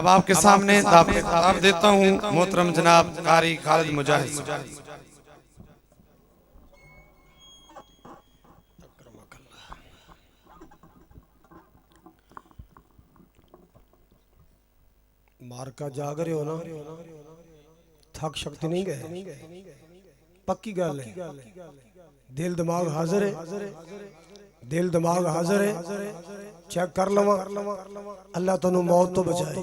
اب آپ کے سامنے خطاب دیتا ہوں محترم جناب قاری خالد مجاہد صاحب۔ مارکا جاگ رہے ہو نا، تھک شکتی نہیں گئے، پکی گل ہے، دل دماغ حاضر ہے، دل دماغ حاضر ہے، چیک کر لوا، اللہ تنو موت تو بچائے۔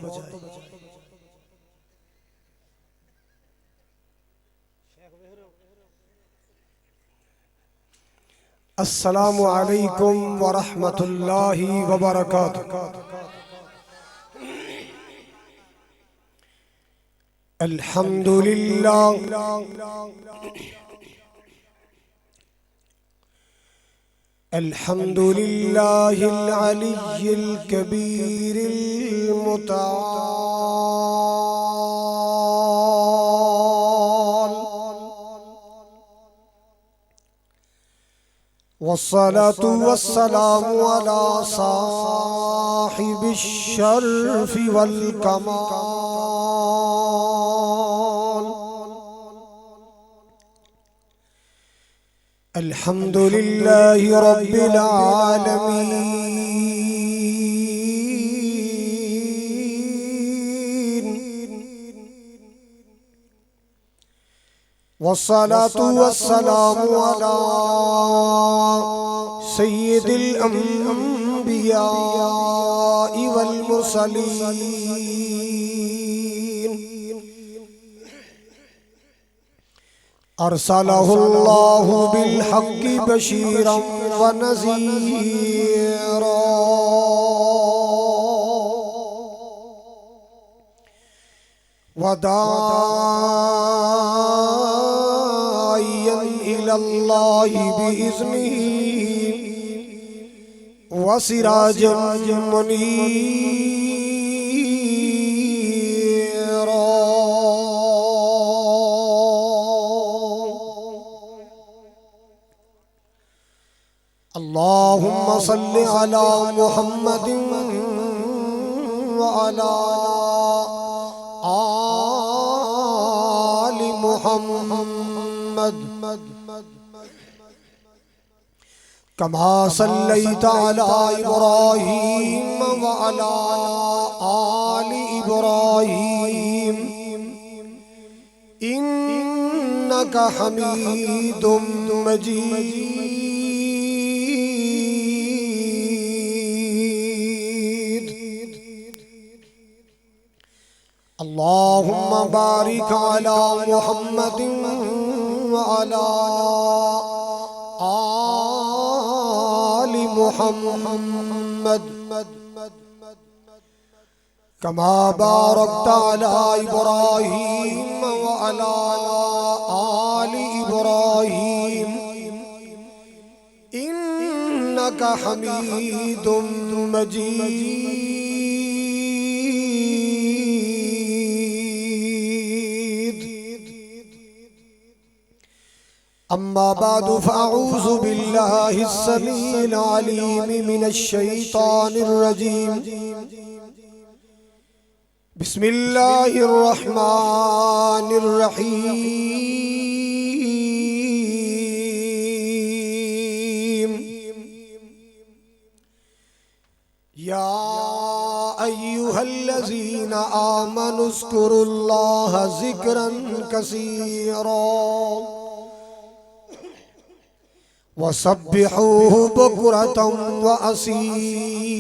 السلام علیکم ورحمت اللہ وبرکاتہ۔ الحمدللہ الحمدللہ العلی الکبیر المتعال، والصلاة والسلام على صاحب الشرف والکمال، الحمد لله رب العالمين، والصلاة والسلام على سيد الأنبياء والمرسلين، أرسله الله بالحق بشيرا ونذيرا، وداعيا إلى الله بإذنه وسراجا منيرا، اللهم صل على محمد وعلى آل محمد كما صليت على إبراهيم وعلى آل إبراهيم إنك حميد مجيد، اللهم بارك على محمد وعلى آل محمد كما باركت على إبراهيم وعلى آل إبراهيم إنك حميد مجيد، أما بعد فأعوذ بالله السميع العليم من الشيطان الرجيم، بسم الله الرحمن الرحيم، يا أيها الذين آمنوا اذكروا الله ذكرا كثيرا وسبحوه بكرة وأصيلا،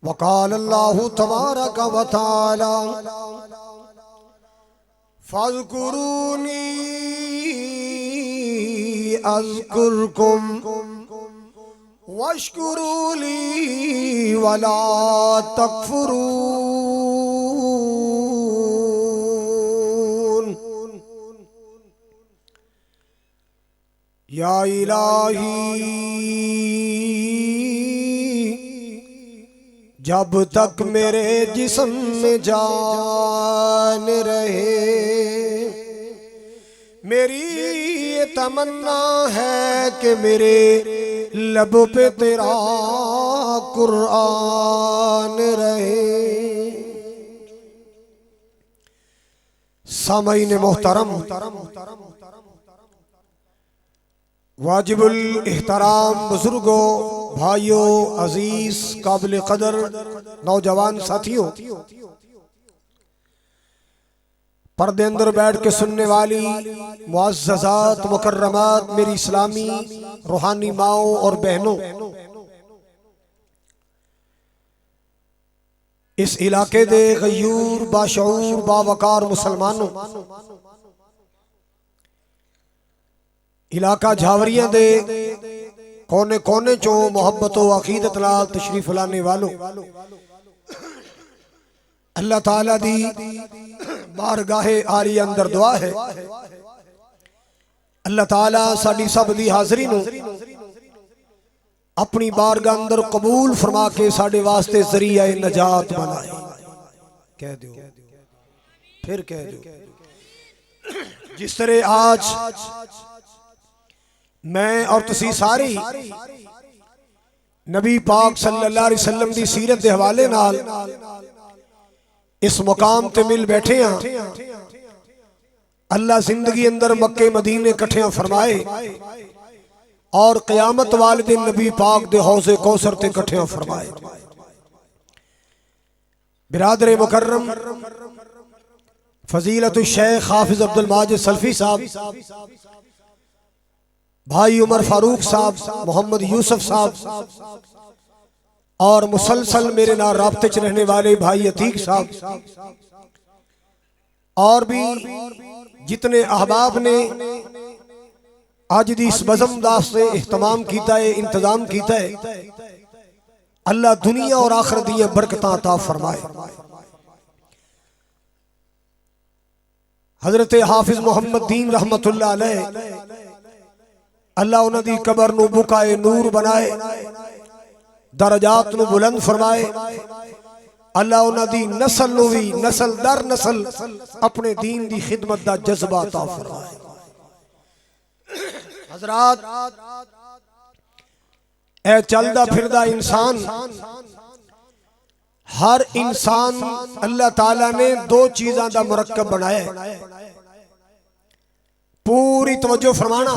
وقال الله تبارك وتعالى فاذكروني أذكركم واشكروا لي ولا تكفرون، یا الہی جب تک میرے جسم میں جان رہے، میری یہ تمنا ہے کہ میرے لب پہ تیرا قرآن رہے۔ سامعین محترم، واجب الاحترام بزرگوں، بھائیوں، عزیز، قابل قدر نوجوان ساتھیوں، پردے اندر بیٹھ کے سننے والی معززات مکرمات میری اسلامی روحانی ماؤں اور بہنوں، اس علاقے دے غیور باشعور باوقار مسلمانوں، علاقہ جھاوریاں دے کونے کونے چو محبت و عقیدت نال تشریف لانے والوں، اللہ تعالیٰ دی بارگاہ عالیہ اندر دعا ہے اللہ تعالیٰ ساڈی سب دی حاضری نو اپنی بارگاہ اندر قبول فرما کے ساڈے واسطے ذریعہ نجات بنائے۔ کہہ دیو، پھر کہہ دیو، جس طرح آج میں اور تسی ساری نبی پاک صلی اللہ علیہ وسلم دی سیرت دے حوالے نال اس مقام تے مل بیٹھے ہیں، اللہ زندگی اندر مکہ مدینے کٹھیاں فرمائے اور قیامت والد نبی پاک دے حوض کوثر تے کٹھیاں فرمائے۔ برادر مکرم فضیلت الشیخ حافظ عبد الماجد سلفی صاحب، بھائی عمر فاروق صاحب، محمد یوسف صاحب، اور مسلسل میرے نال رابطے چ رہنے والے بھائی عتیق صاحب، اور بھی جتنے احباب نے آج دی اس بزم داس سے اہتمام کیتا ہے، انتظام کیتا ہے، اللہ دنیا اور آخرت دی برکتاں عطا فرمائے۔ حضرت حافظ محمد دین رحمت اللہ علیہ، اللہ انہاں دی قبر نو بقائے نور بنائے، درجات نو بلند فرمائے، اللہ انہاں دی نسل نو بھی نسل در نسل اپنے دین دی خدمت دا جذبہ عطا فرمائے۔ حضرات، اے چلدا پھردا انسان، ہر انسان اللہ تعالیٰ نے دو چیزاں دا مرکب بنایا ہے، پوری توجہ فرمانا،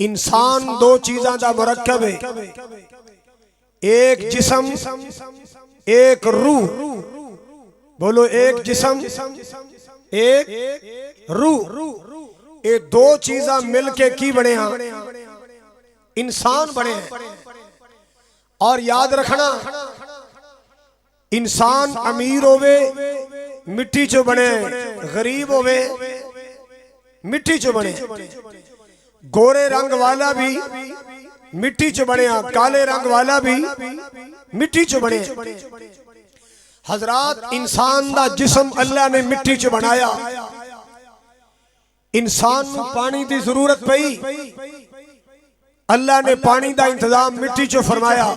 انسان دو چیزاں دا مرکب ہے، ایک جسم ایک روح، بولو ایک جسم ایک روح، یہ دو چیزاں مل کے کی بڑے ہیں؟ انسان بڑے ہیں۔ اور یاد رکھنا، انسان امیر ہوئے مٹی چو بنے، غریب ہوئے مٹی چو بنے، گورے رنگ والا بھی مٹی چو بنے، کالے رنگ والا بھی مٹی چو بنے۔ حضرات، انسان دا جسم اللہ نے مٹی چو بنایا، انسان نو پانی دی ضرورت پئی، اللہ نے پانی دا انتظام مٹی چو فرمایا۔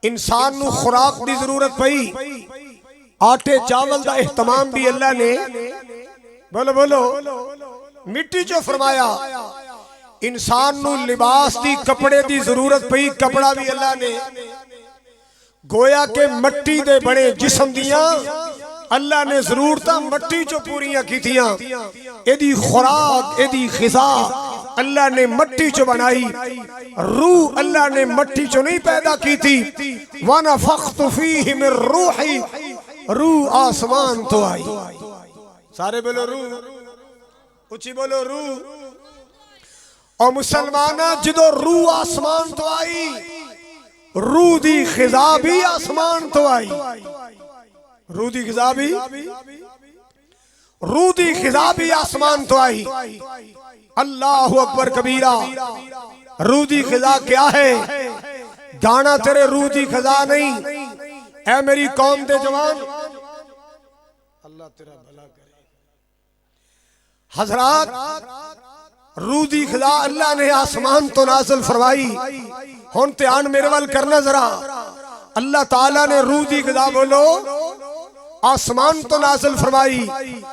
انسان نو خوراک دی ضرورت پئی، آٹے چاول دا اہتمام بھی اللہ نے بولو بولو مٹی چو فرمایا۔ انسان نو لباس دی کپڑے دی ضرورت پئی، کپڑا بھی اللہ نے، گویا کہ مٹی دے بڑے جسم دیاں اللہ نے ضرورتاں مٹی چو پوریاں کی تھیاں، ایدی خوراک ایدی غذا اللہ نے مٹی چو بنائی۔ روح اللہ نے مٹی چو نہیں پیدا کی تھی، وَنَفَخْتُ فِيهِ مِن رُوحِي، روح آسمان تو آئی۔ سارے بولو روح، اچھی بولو روح۔ اور مسلمانہ جدو روح آسمان تو آئی، روح دی غذا بھی آسمان تو آئی، روح دی غذا بھی، روح دی غذا بھی آسمان تو آئی۔ اللہ اکبر کبیرہ، روح دی غذا کیا ہے؟ گانا تیرے روح دی غذا نہیں۔ اے میری قوم دے جوان، اللہ تیرا بھلا کرے۔ حضرات، روح دی غذا اللہ نے آسمان تو نازل فرمائی۔ ہون تیان میرے وال کرنا ذرا، اللہ تعالیٰ نے روح دی غذا بولو آسمان تو نازل فرمائی۔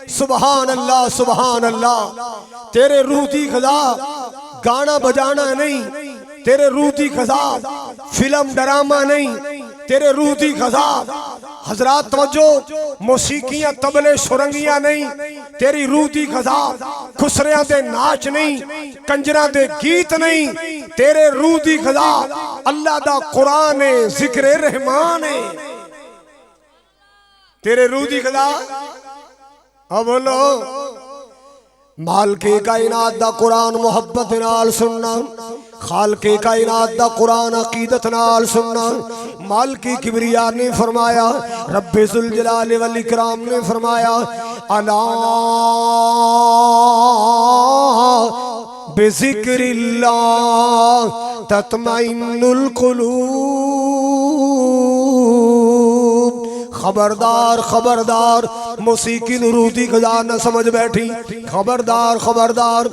سبحان اللہ سبحان اللہ، تیرے روح دی غذا گانا بجانا نہیں، تیرے روح دی غذا فلم ڈرامہ نہیں، تیرے روح دی غذا حضرات توجہ موسیقیاں تبلے سرنگیاں نہیں، تیری روح دی غذا خسریاں دے ناچ نہیں، کنجراں دے گیت نہیں، تیرے روح دی غذا اللہ دا قرآن ہے، ذکر رحمان ہے، تیرے روح دی غذا اب بولو مالک کائنات دا قرآن محبت نال سننا، خالق کائنات دا قرآن عقیدت نال سننا۔ مالک کبریا نے فرمایا، رب ذوالجلال والاکرام نے فرمایا، الا بذکر اللہ تطمئن القلوب۔ خبردار خبردار موسیقی روح دی غذا نہ سمجھ بیٹھی، خبردار خبردار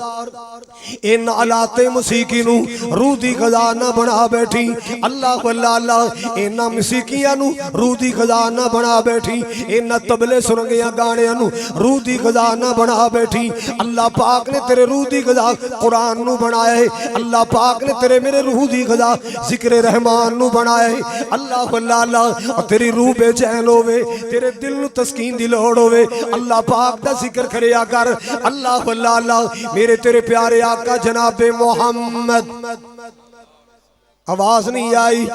ان آلات موسیقی نو روح دی غذا نہ بنا بیٹھی، اللہ واللہ اللہ ان موسیقیاں نو روح دی غذا نہ بنا بیٹھی، ان تبلے سرنگیاں گانیاں نو روح دی غذا نہ بنا بیٹھی۔ اللہ پاک نے تیرے روح دی غذا قرآن نو بنایا ہے، اللہ پاک نے تیرے میرے روح دی غذا ذکر رحمان نو بنایا ہے، اللہ واللہ اللہ تیری روح بے چین ہوئے، تیرے دل نو تسکین دی لوڑ ہوئے، اللہ پاک دا ذکر کریا کر، اللہ واللہ اللہ میرے تیرے پیارے آقا جناب محمد۔ آواز نہیں آئی؟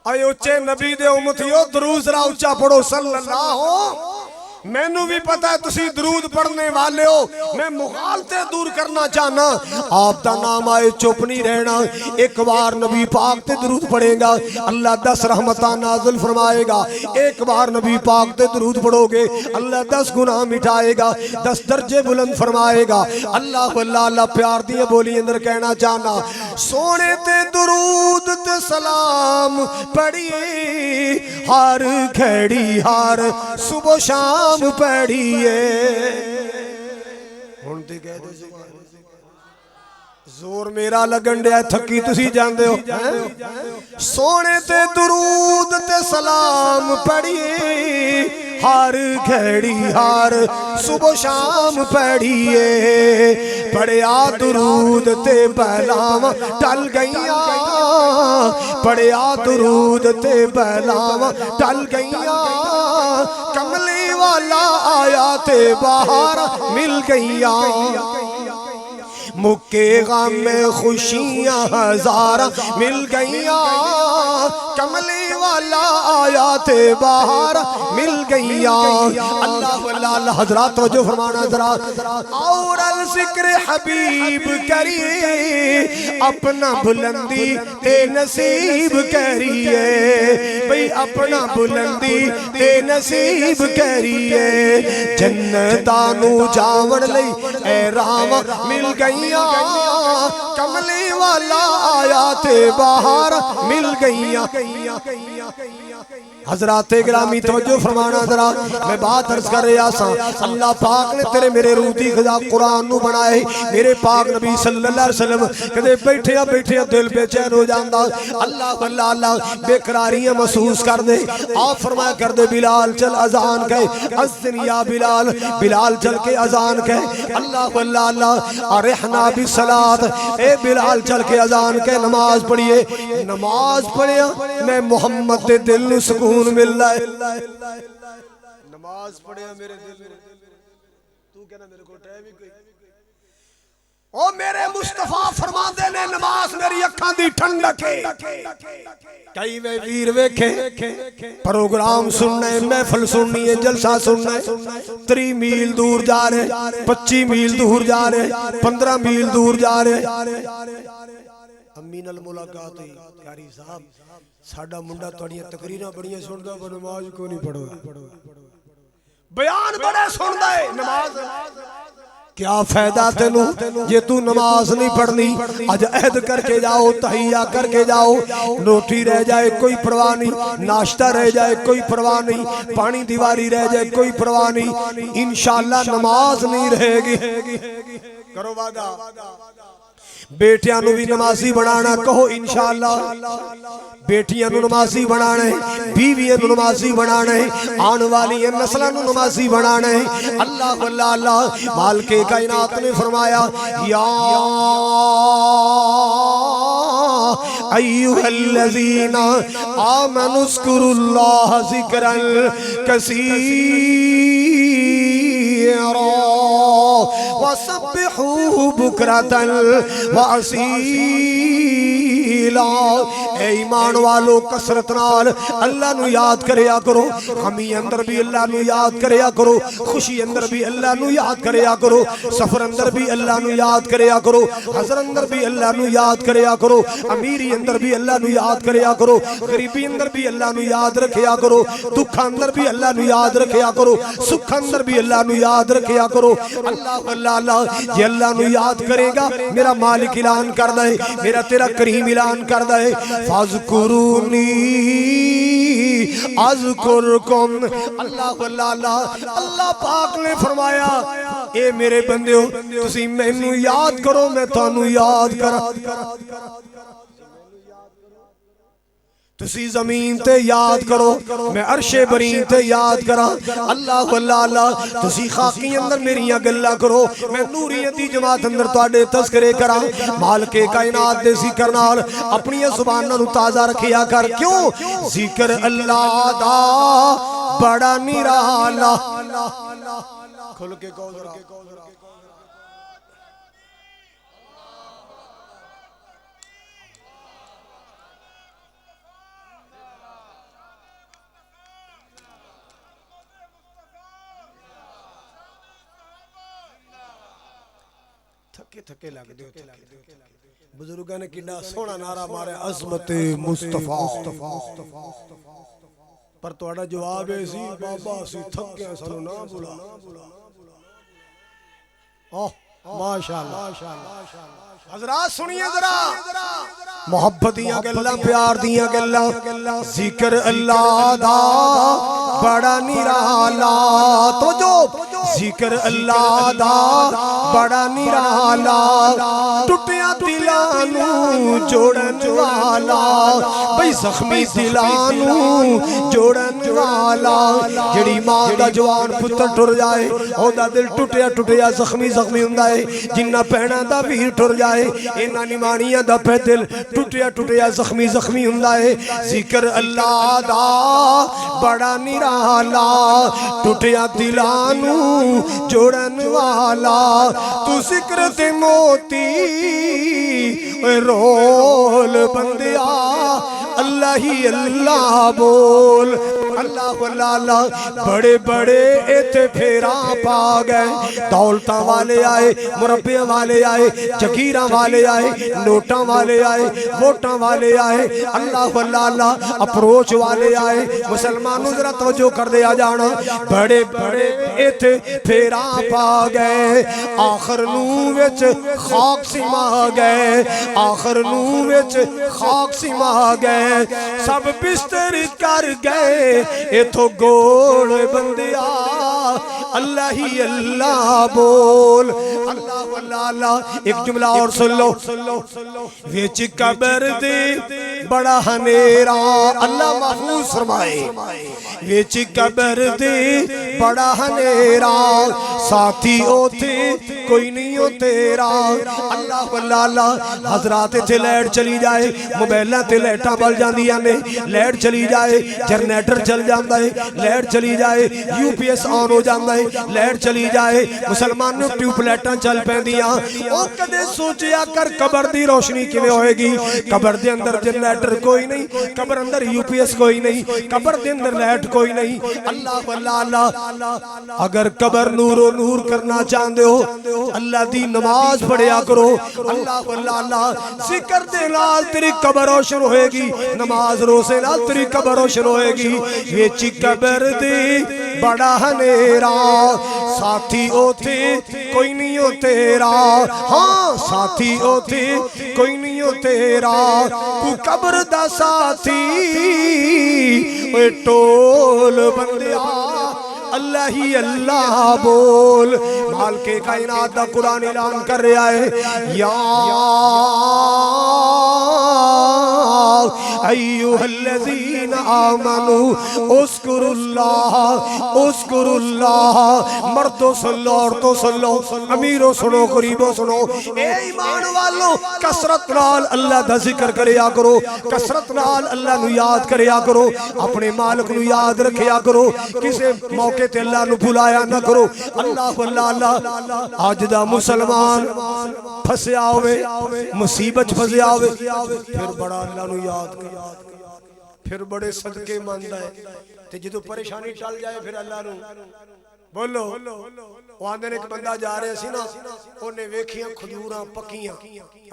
اے اچھے نبی دے امتیو درود ذرا اچھا پڑھو صلی اللہ ہو۔ میں نو بھی پتا ہے تسی درود پڑھنے والے ہو، میں مغالطے دور کرنا چاہنا، آپ دا نام آئے چپ نہیں رہنا، ایک بار نبی پاک تے درود پڑھے گا اللہ 10 رحمتہ نازل فرمائے گا، ایک بار نبی پاک تے درود پڑھو گے اللہ 10 گناہ مٹائے گا، 10 درجے بلند فرمائے گا، اللہ واللہ اللہ پیار دیئے بولی اندر کہنا چاہنا، سونے تے درود تے سلام پڑھیے ہر کھڑی ہر صبح شام پڑھیے۔ ہونتے کہتے زور میرا لگن دیا تھکی تسی جان دے ہو، سونے تے درود تے سلام پڑھیے ہر گھڑی ہر صبح شام پڑھیے، پڑھیا درود تے بلاواں ٹل گئیاں، پڑھیا درود تے بلاواں ٹل گئیاں، کملی والا آیا تے باہر مل گئیاں، مکے غم میں خوشیاں ہزار مل گئیاں، کملی والا آیا تے باہر مل گئیاں، اللہ واللہ اللہ حضرات توجہ فرمانا ذرا، اور الذکر حبیب کریے اپنا بلندی تے نصیب کریے، بھئی اپنا بلندی تے نصیب کریے، جنتانو جاون لئی اے رام مل گئیاں، کملی والا آیا تے باہر مل گئیاں۔ حضرات گرامی توجہ فرمانا ذرا، میں بات عرض کر رہا سا، اللہ پاک نے تیرے میرے روح دی غذا قرآن نو بنائے، میرے پاک نبی صلی اللہ علیہ وسلم کدے بیٹھیا بیٹھیا دل بے چین ہو جاندہ، اللہ واللہ اللہ بے قراریاں محسوس کر دے، آپ فرمایا کر دے بلال چل اذان کہے، اذن یا بلال، بلال چل کے اذان کہے، اللہ واللہ اللہ ارحنا بالصلاۃ، اے بلال چل کے اذان کہے، نماز پڑھیے، نماز پڑھیا میں محمد دے دل نو سکون مل رہا ہے، نماز پڑھیا میرے دل تو کہنا میرے کو ٹائم ہی کوئی، او میرے مصطفیٰ فرما دے نے نماز میری اکھاں دی ٹھنڈکے، کئی ویر ویکھے پروگرام سننا ہے، محفل سننی ہے، جلسہ سننا ہے، 3 میل دور جا رہے، 25 میل دور جا رہے، 15 میل دور جا رہے، امین الملاقات ہوئی یاری صاحب ساڑھا منڈا توڑیاں تقریرہ بڑیاں سندا پر نماز کو نہیں پڑھو، بیان بڑے سندا ہے، نماز کیا فائدہ تینوں یہ تو نماز نہیں پڑھنی، آج عہد کر کے جاؤ، تحیہ کر کے جاؤ، روٹی رہ جائے کوئی پرواہ نہیں، ناشتہ رہ جائے کوئی پرواہ نہیں، پانی دیواری رہ جائے کوئی پرواہ نہیں، انشاءاللہ نماز نہیں رہے گی، کرو وعدہ، بیٹیاں نو بھی نمازی بنانا، کہو انشاءاللہ۔ بیٹیاں نو نمازی بنانا ہے، بیویاں نو نمازی بنانا ہے، آن والی نسلاں نو نمازی بنانا ہے۔ اللہ اللہ اللہ مالک کائنات نے فرمایا یا ایھا الذین آمنوا اذکروا اللہ ذکرا کثیرا وسبحوہ بکرۃ وأصیلا۔ اے ایمان والو کثرت نال اللہ نو یاد کریا کرو، غمی اندر بھی اللہ نو یاد کریا کرو، خوشی اندر بھی اللہ نو یاد کریا کرو، سفر اندر بھی اللہ نو یاد کریا کرو، حضر اندر بھی اللہ نو یاد کریا کرو، امیری اندر بھی اللہ نو یاد کریا کرو، غریبی اندر بھی اللہ نو یاد رکھیا کرو، دکھ اندر بھی اللہ نو یاد رکھیا کرو، سکھ اندر بھی اللہ نو یاد رکھیا کرو۔ اللہ اللہ اللہ یہ اللہ نو یاد کرے گا، میرا مالک اعلان کردہ ہے، میرا تیرا کریم اعلان کردہ ہے فَاذْكُرُونِي اذکرکم۔ اللہ اللہ اللہ اللہ پاک نے فرمایا اے میرے بندیو تسی مینوں یاد کرو میں تانوں یاد کرا، تسی زمین تے یاد کرو میں عرش برین تے یاد کرا۔ اللہ اللہ اللہ تسی خاکی اندر میریاں گلہ کرو میں نوریت دی جماعت اندر تواڈے تذکرے کرا۔ مالک کائنات دے ذکر نال اپنی زباناں نو تازہ رکھیا کر، کیوں؟ ذکر اللہ دا بڑا نرالا۔ کھل کے کہو ذرا تھکے لگ دیو۔ بزرگاں نے کڈا سونا نعرہ مارے عظمت مصطفیٰ، پر تواڈا جواب ہے سی بابا سی تھکے سانو نہ بلا۔ ماشاءاللہ حضرات سنیے ذرا محبت دیاں گلاں، پیار دیاں گلاں، ذکر اللہ دا بڑا نرالا۔ تو جو ذکر اللہ دا بڑا نرالا، ٹوٹیاں دلاں نو جوڑن والا، بھئی زخمی دلاں نو جوڑن والا۔ جڑی ماں دا جوان پتر ٹر جائے او دا دل ٹوٹیا ٹوٹیا زخمی زخمی ہوندا ہے، جنہ پینا دا ویر ٹر جائے اینا نمانیاں دا پہ دل ٹوٹیا ٹوٹیا زخمی زخمی ہوندا ہے۔ ذکر اللہ دا بڑا نرالا، ٹوٹیا دلاں نو جوڑن والا۔ تو ذکر دے موتی رول بندیا اللہ ہی اللہ بول۔ اللہ اللہ اللہ بڑے بڑے ایتھے پھیراں پا گئے، دولتاں والے آئے، مربیاں والے آئے، جگیراں والے آئے، نوٹاں والے آئے، ووٹاں والے آئے، اللہ اللہ اللہ اپروچ والے آئے۔ مسلمانوں ذرا توجہ کر دیا جانا، بڑے بڑے ایتھے پھیراں پا گئے، آخر نو وچ خاک سما گئے، آخر نو وچ خاک سما گئے، سب بستر کر گئے ایتھو گوڑ بندیا اللہ ہی اللہ بول۔ اللہ اللہ اللہ ایک جملہ اور سن لو، ویچ قبر دے بڑا ہنیرا، اللہ محفوظ فرمائے، ویچ قبر دے بڑا ہنیرا، ساتھی اوتھے کوئی نہیں ہو تیرا۔ اللہ اللہ اللہ حضرات تھے لیٹ چلی جائے، موبیلہ تے لیٹاں بل جاندیاں نے، لیٹ چلی جائے جنریٹر چل جاندہ ہے، لیٹ چلی جائے یو پی ایس آن ہو جاندہ ہے، لیٹ چلی جائے مسلمان نے ٹیوب لیٹاں چل پیندیاں۔ او کدے سوچیا کر قبر دی روشنی کیویں ہوئے گی؟ قبر دے اندر جنریٹر کوئی نہیں، قبر اندر یو پی ایس کوئی نہیں، قبر دے اندر لیٹ کوئی نہیں۔ اللہ اللہ اللہ اگر قبر نور و نور کرنا چاہندے ہو اللہ دی نماز پڑھیا کرو۔ اللہ اللہ اللہ ذکر دے نال تیری قبر روشن ہوئے گی، نماز روزے نال تیری قبر روشن ہوئے گی۔ ویچ قبر دی بڑا ہنیرا، ساتھی اوتھے کوئی نہیں ہو تیرا، ہاں ساتھی اوتھے کوئی نہیں ہو تیرا، کو قبر دا ساتھی اے ٹول بندیا اللہ ہی اللہ بول. مالک کائنات دا قرآن اعلان کر رہا ہے یا ایوہ الذین آمنوا اذکروا اللہ. مردو سن لو، عورتوں سن لو، امیروں سنو، غریبوں سنو. اے ایمان والو کثرت نال اللہ دا ذکر کریا کرو، کثرت نال اللہ نو یاد کریا کرو، اپنے مالک نو یاد رکھیا کرو، کسے موقع تے اللہ نو بھلایا نہ کرو. اللہ اللہ آج دا مسلمان پھسیا ہوئے، مصیبت پھسیا ہوئے، پھر بڑا اللہ نو یاد کرے، پھر بڑے صدقے ماندا ہے. تے جدو پریشانی ٹل جائے پھر اللہ نو بولو. وہ آندے نے ایک بندہ جا رہے سی نا، انہیں ویکھیاں کھجوراں پکیاں.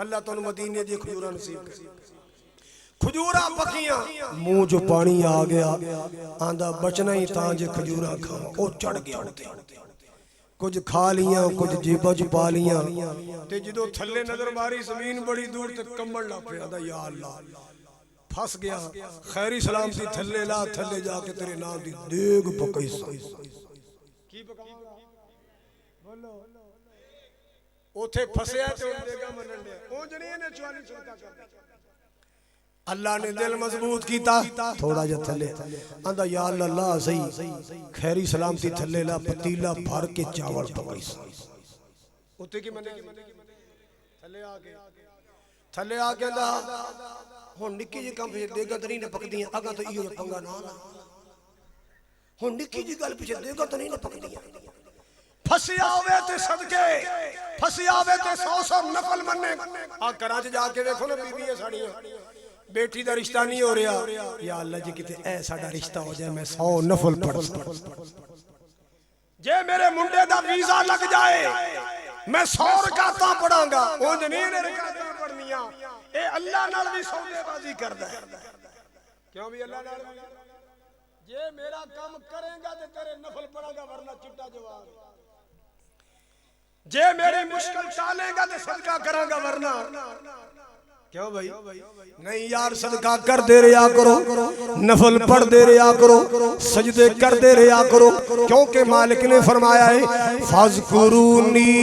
اللہ تو مدینے دی کھجوراں نصیب کرے. کھجوراں پکیاں، منہ جو پانی آ گیا، آندہ بچنا ہی تاں جے کھجوراں کھاؤ. او چڑھ گیا ہوتے کچھ کھا لیاں، کچھ جیبہ چھپا لیاں. تے جدو تھلے نظر ماری زمین بڑی دور تے کمبڑ لگ پہ آدھا یا اللہ پھس گیا. خیری سلامتی تھلے لا، تھلے جا کے تیرے نام دی دیگ پکئی سا. کی پکاؤں بولو اوتھے پھسیا تے دیگا منن دیا. او جنیے نے چوالی چھوٹا کر دیا. اللہ نے دل مضبوط کیتا، تھوڑا جا تھلے آندھا یا اللہ صحیح خیری سلامتی تھلے لا، پتیلا بھر کے چاول پکئی سا. اوتھے کی مننے تھلے آ کے دا ہون نکی جی کام پیچھے دیگا تنی نے پک دیاں. اگا تو ایو پنگا نہ آنا، ہون نکی جی گل پیچھے دیگا تنی نے پک دیاں. پھسیا ہوئے تے صدقے، پھسیا ہوئے تے 100 نفل مننے. کراچ جا کے دیکھو نا بی بی ساڑیاں، بیٹی دا رشتہ نہیں ہو رہا، یا اللہ جی کتے اے ساڑا رشتہ ہو جائے میں 100 نفل پڑھ سکتا. جے میرے منڈے دا ویزا لگ جائے میں 100 رکعتاں پڑھاں گا. وہ جنین رکعتاں پڑھنیاں. اے اللہ نال بھی سودے بازی کردا ہے. کیوں بھی اللہ نال جے میرا کام کریں گا تے تیرے نفل پڑھاں گا ورنہ چٹا جواب. جے میری مشکل ٹالیں گا تے صدقہ کراں گا ورنہ. کیوں بھائی نہیں یار صدقہ کر دے رہا کرو، نفل پڑھ دے رہا کرو، سجدے کر دے رہا کرو. کیونکہ مالک نے فرمایا ہے فَاذْكُرُونِي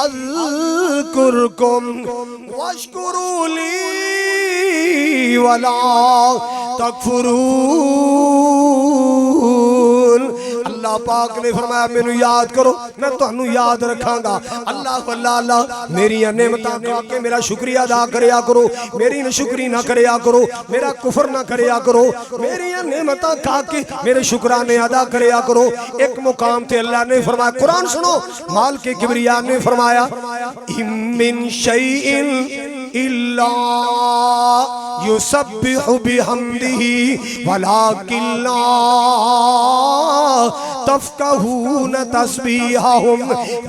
اذکرکم واشکروا لی ولا تکفرون. اللہ پاک نے فرمایا میں یاد کرو میں تہنوں یاد رکھاں گا. اللہ اللہ میری نعمتاں کھا کے میرا شکریہ ادا کریا کرو، میری ناشکری نہ کریا کرو، میرا کفر نہ کریا کرو، میری نعمتاں کھا کے میرے شکرانے ادا کریا کرو. ایک مقام تے اللہ نے فرمایا، قرآن سنو، مال کے کبریاء نے فرمایا من شیئن الا یسبح بحمدہ ولکن لا تفقہون تسبیحہم.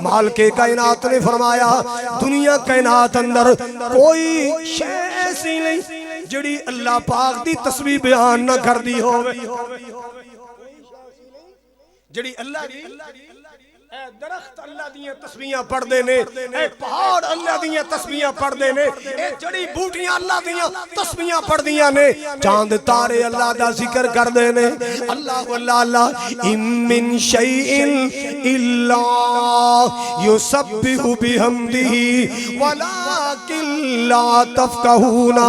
مال کے کائنات نے فرمایا دنیا کائنات اندر کوئی شے ایسی نہیں جڑی اللہ پاک دی تسبیح بیان نہ کر دی ہو. جڑی اللہ دی اے درخت اللہ دیاں تسبیحاں پڑھ دینے، اے پہاڑ اللہ دیاں تسبیحاں پڑھ دینے، اے جڑی بوٹیاں اللہ دیاں تسبیحاں پڑھ دیاں نے، چاند تارے اللہ دا ذکر کر دینے. اللہ اللہ من شیئن الا یسبح بحمدہ ولکن لا تفقہون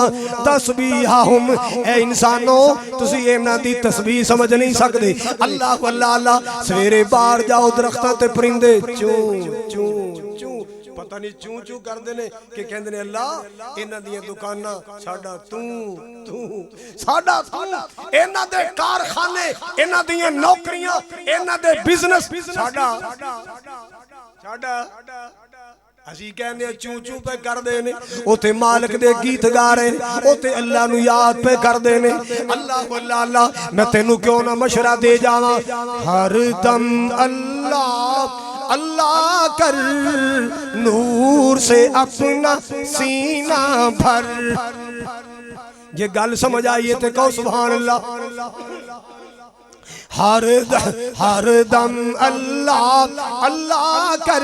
تسبیحہم. اے انسانوں تسی ایمنا دی تسبیح سمجھ نہیں سکتے. اللہ اللہ سویرے باہر جاؤ درختاں تے پرندے چون چون چون پتہ نہیں چون چون کر دینے کہ کہندے نے اللہ انہاں دیاں دکاناں ساڈا تو ساڈا تو، انہاں دے کارخانے، انہاں دیاں نوکریاں، انہاں دے بزنس ساڈا ساڈا. اسی کہنے چون چون پہ کر دینے، اوتے مالک دے گیت گا رہے، اوتے اللہ نو یاد پہ کر دینے. اللہ اللہ میں تینوں کیوں نہ مشورہ دے جاواں، ہر دم اللہ اللہ کر، نور سے اپنا سینہ بھر. یہ گل سمجھ آئیے تے کہو سبحان اللہ. ہر دم اللہ اللہ کر،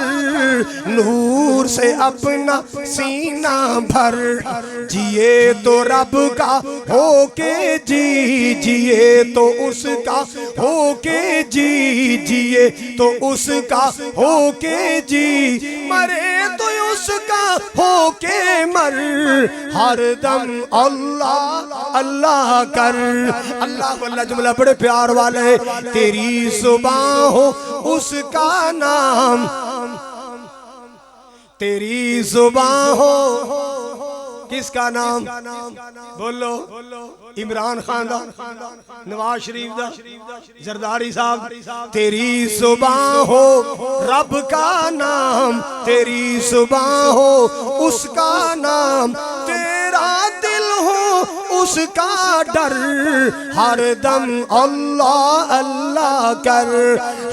نور سے اپنا سینہ بھر، جیے تو رب کا ہو کے جی، جیے تو اس کا ہو کے جی، جیے تو اس کا ہو کے جی، مرے تو اس کا ہو کے مر، ہر دم اللہ اللہ کر۔ اللہ واللہ جملہ بڑے پیار والے، تیری زبان ہو اس کا نام، تیری زبان ہو کس کا نام؟ بولو، عمران خان دا، نواز شریف دا، زرداری صاحب۔ تیری زبان ہو رب کا نام، تیری زبان ہو اس کا نام، تیرا دل ہو اس کا ڈر، ہر دم اللہ اللہ کر،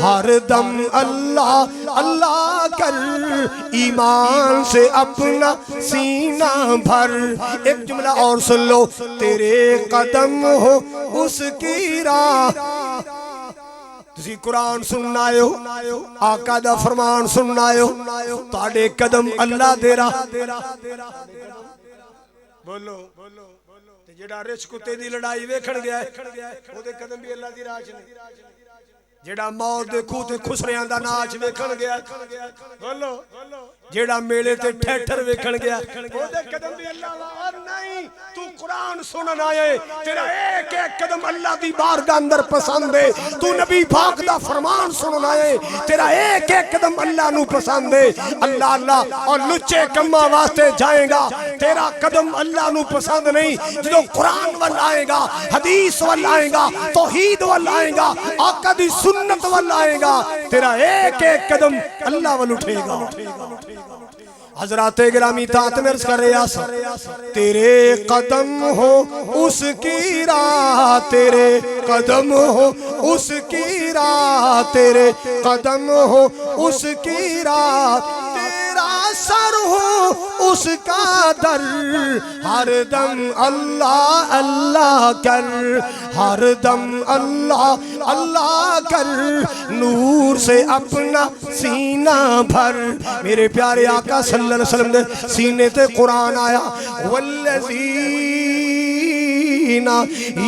ہر دم اللہ اللہ کر، ایمان سے اپنا سینہ بھر۔ ایک جملہ اور سن لو، تیرے قدم ہو اس کی راہ، تسی قرآن سننا ہو، آقا دا فرمان سننا ہو، تاڑے قدم اللہ دے راہ۔ بولو جڑا رچ کتے دی لڑائی ویکھن گیا ہے، وہ دے قدم بھی اللہ دی راہ نہیں۔ جڑا موت دے کھوتے خسریاں دا ناچ ویکھن گیا، بولو جیڑا میلے تے ٹھیٹر ویکھن گیا، وہ دے قدم بھی اللہ اور نہیں۔ تو قرآن سنن آئے، تیرا ایک ایک قدم اللہ دی بارگاہ اندر پسند ہے۔ تو نبی پاک دا فرمان سنن آئے، تیرا ایک ایک قدم اللہ نو پسند ہے۔ اللہ اللہ اور لچے کمہ واسطے جائیں گا، تیرا قدم اللہ نو پسند نہیں۔ جو قرآن وال آئے گا، حدیث وال آئے گا، توحید وال آئے گا، آقا دی سنت وال آئے گا، تیرا ایک ایک قدم اللہ وال اٹھے گا۔ حضرات گرامی طاعت میں عرض کر رہا سا، تیرے قدم ہو اس کی راہ، تیرے قدم ہو اس کی راہ، تیرے قدم ہو اس کی راہ، تیرا سر ہو اس کا در، ہر دم اللہ اللہ کر، ہر دم اللہ اللہ کر، نور سے اپنا سینہ بھر۔ میرے پیارے آقا صلی اللہ علیہ وسلم دے سینے تے قرآن آیا، والذین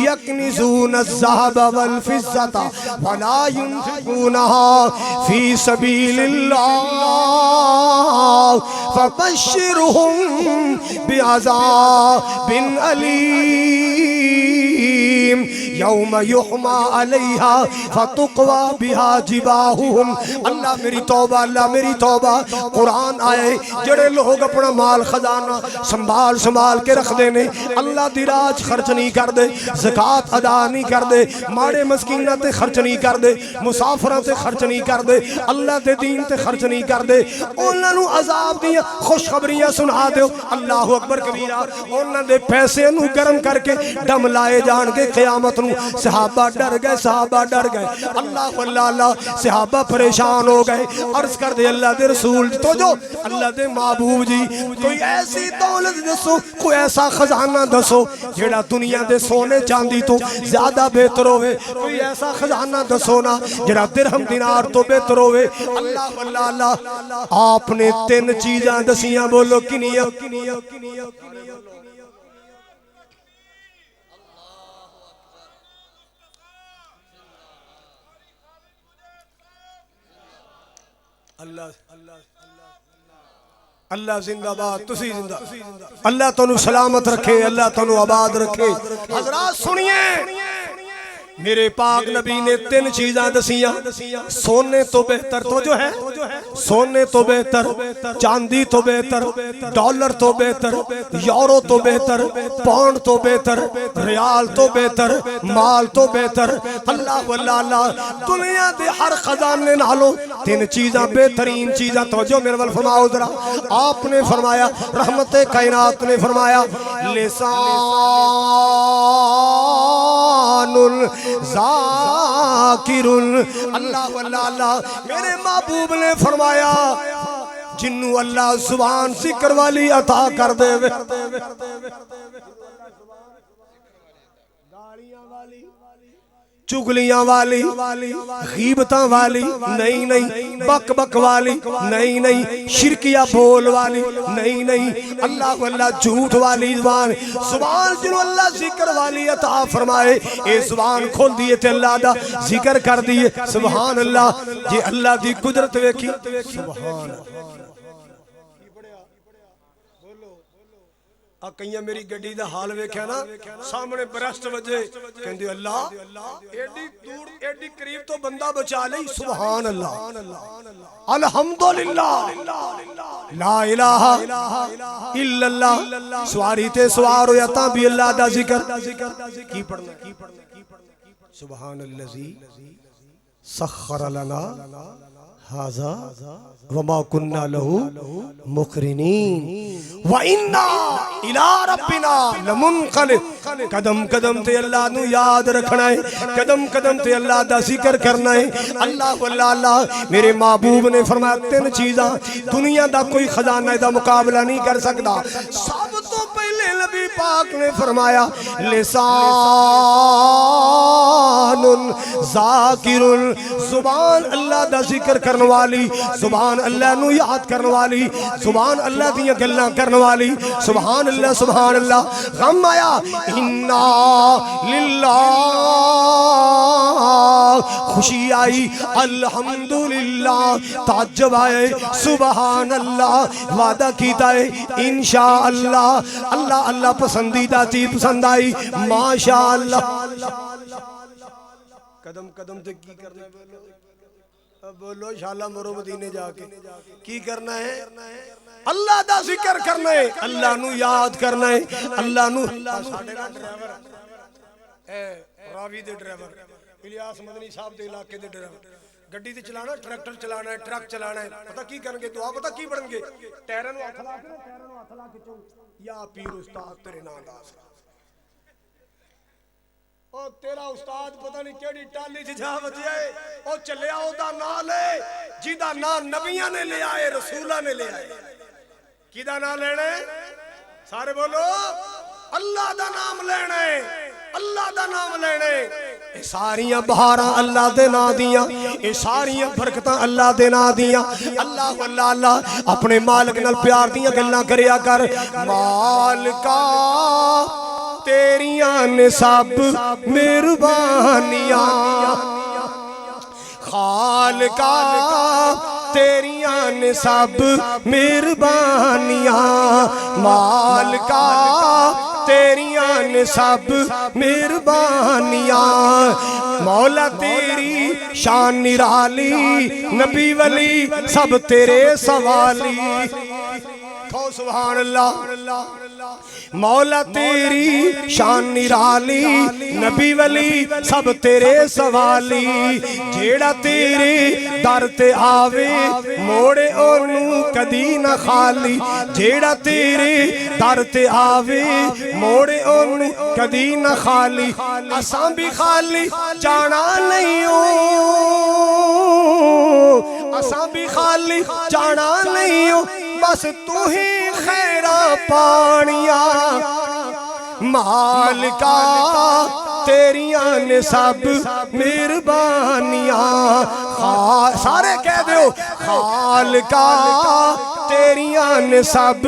یکنزون الذہب والفضة ولا ينفقونها فی سبیل اللہ فبشرهم بعذاب علیم یوم یحما علیہا فتقوی بہا جباہہم۔ اللہ میری توبہ، اللہ میری توبہ۔ قرآن آئے جڑے لوگ اپنا مال خزانہ سنبھال سنبھال کے رکھ دینے، اللہ دی راج خرچ نہیں کر دے، زکاة ادا نہیں کر دے، ماڑے مسکینہ تے خرچ نہیں کر دے، مسافرہ تے خرچ نہیں کر دے، اللہ دے دین تے خرچ نہیں کر دے، انہاں نو عذاب دیا خوشخبریاں سنا دیو۔ اللہ اکبر کبیرہ۔ انہاں دے پیسے نو گرم کر کے دم لائے جان کے قیامت نو۔ صحابہ ڈر گئے، صحابہ ڈر گئے، اللہ اللہ صحابہ پریشان ہو گئے، عرض کر دے اللہ دے رسول تو جو اللہ دے محبوب جی کوئی ایسی دولت دسو، کوئی ایسا خزانہ دسو جیڑا دنیا دے سونے چاندی تو زیادہ بہتر ہوئے، کوئی ایسا خزانہ دسو نا جیڑا درہم دینار تو بہتر ہوئے۔ اللہ اللہ آپ نے 3 چیزاں دسیاں، بولو کنیاں؟ اللہ زندہ باد، تسی زندہ، اللہ تنو سلامت رکھے، اللہ تنو آباد رکھے۔ حضرات سنیے، میرے پاک نبی نے 3 چیزاں دسیاں، سونے تو بہتر تو جو ہے، سونے تو بہتر، چاندی تو بہتر، ڈالر تو بہتر، یورو تو بہتر، پاؤنڈ تو بہتر، ریال تو بہتر، مال تو بہتر۔ اللہ واللہ دنیا دے ہر خزانے نالو 3 چیزاں بہترین چیزاں۔ توجہ میرے ول فرماؤ ذرا، آپ نے فرمایا، رحمت کائنات نے فرمایا، لسان ذاکر۔ اللہ واللہ میرے محبوب نے فرمایا، جنو اللہ زبان ذکر والی عطا کر دے، گاڑیاں والی چگلیاں والی غیبتاں والی نہیں نہیں، بک بک والی نہیں نہیں، شرکیہ بول والی نہیں نہیں، اللہ واللہ جھوٹ والی زبان، زبان جنہوں اللہ ذکر والی عطا فرمائے، اے زبان کھول دیئے تے اللہ دا ذکر کر دیئے، سبحان اللہ، یہ اللہ دی قدرت ویکھی، سبحان اللہ۔ کئیاں میری گڈی دا حال ویکھیا نا، سامنے برسٹ وجے کہندے اللہ ایڈی دور ایڈی قریب تو بندہ بچا لئی، سبحان اللہ، الحمدللہ، لا الہ الا اللہ، سواری تے سوار ہویا تاں بھی اللہ دا ذکر کی پڑھنا، سبحان اللذی سخر لنا ھذا وما کننا لہو مقرنین وَإِنَّا إِلَىٰ رَبِّنَا لَمُنْقَلِبٌ، قدم قدم تے اللہ نو یاد رکھنا ہے، قدم قدم تے اللہ دا ذکر کرنا ہے، اللہ واللہ اللہ میرے محبوب نے فرمایا تین چیزاں دنیا دا کوئی خزانہ دا مقابلہ نہیں کر سکتا، سب تو پہلے نبی پاک نے فرمایا لسان ذاکر، زبان اللہ دا ذکر کرنے والی، زبان اللہ نو یاد کرنے والی، زبان اللہ دیاں گلاں کرنے والی، سبحان اللہ سبحان اللہ، غم آیا انا للہ، خوشی آئی الحمدللہ، تعجب آئے سبحان اللہ، وعدہ کیتا ہے انشاءاللہ، اللہ اللہ پسندیدہ چیز پسند آئی ماشاءاللہ، قدم قدم تے کی کرنا ہے، بولو انشاءاللہ مرو مدینے جا کے کی کرنا ہے، اللہ دا ذکر کرنا ہے، اللہ نو یاد کرنا ہے، اللہ نو راوی دے ڈرائیور الیاس مدنی صاحب دے علاقے دے ڈرائیور، گڈی تے چلانا، ٹریکٹر چلانا ہے، ٹرک چلانا ہے، پتہ کی کرن گے دعا پتہ کی پڑھن گے، ٹائروں نوں ہتھ لا کے چوں یا پیر استاد تیرے نام دا آسرا، او تیرا استاد پتہ نہیں کیڑی ٹالی تھی جا بچے او چلے آؤ دا نام لے جیدہ نام نبیاں نے لے آئے رسولہ نے لے آئے، کی دا نام لینے سارے بولو اللہ دا نام لینے، اللہ دا نام لینے، اے ساریاں بہاراں اللہ دے نا دیاں، اے ساریاں برکتاں اللہ دے نا دیاں، اللہ واللہ اللہ اپنے مالک نال پیار دیاں گلاں کریا کر، مالکا تیریاں نے سب مہربانیاں، خالقا تیریاں نے سب مہربانیاں، مالکا تیریاں نے سب مہربانیاں، مولا تیری شان نرالی، نبی ولی سب تیرے سوالی، کہو سبحان اللہ، مولا تیری شان نرالی، نبی ولی سب تیرے سوالی، جیڑا تیرے در تے آوے موڑے اونوں کدی نہ خالی، جیڑا تیرے در تے آوے موڑے اونوں کدی نہ خالی، اساں بھی خالی جانا نہیں ہو، اساں بھی خالی جانا نہیں ہو، بس تو ہی خیراں پانیاں، مالکا تیریاں نے سب مہربانیاں، سارے کہہ دیو خالقا تیریاں نے سب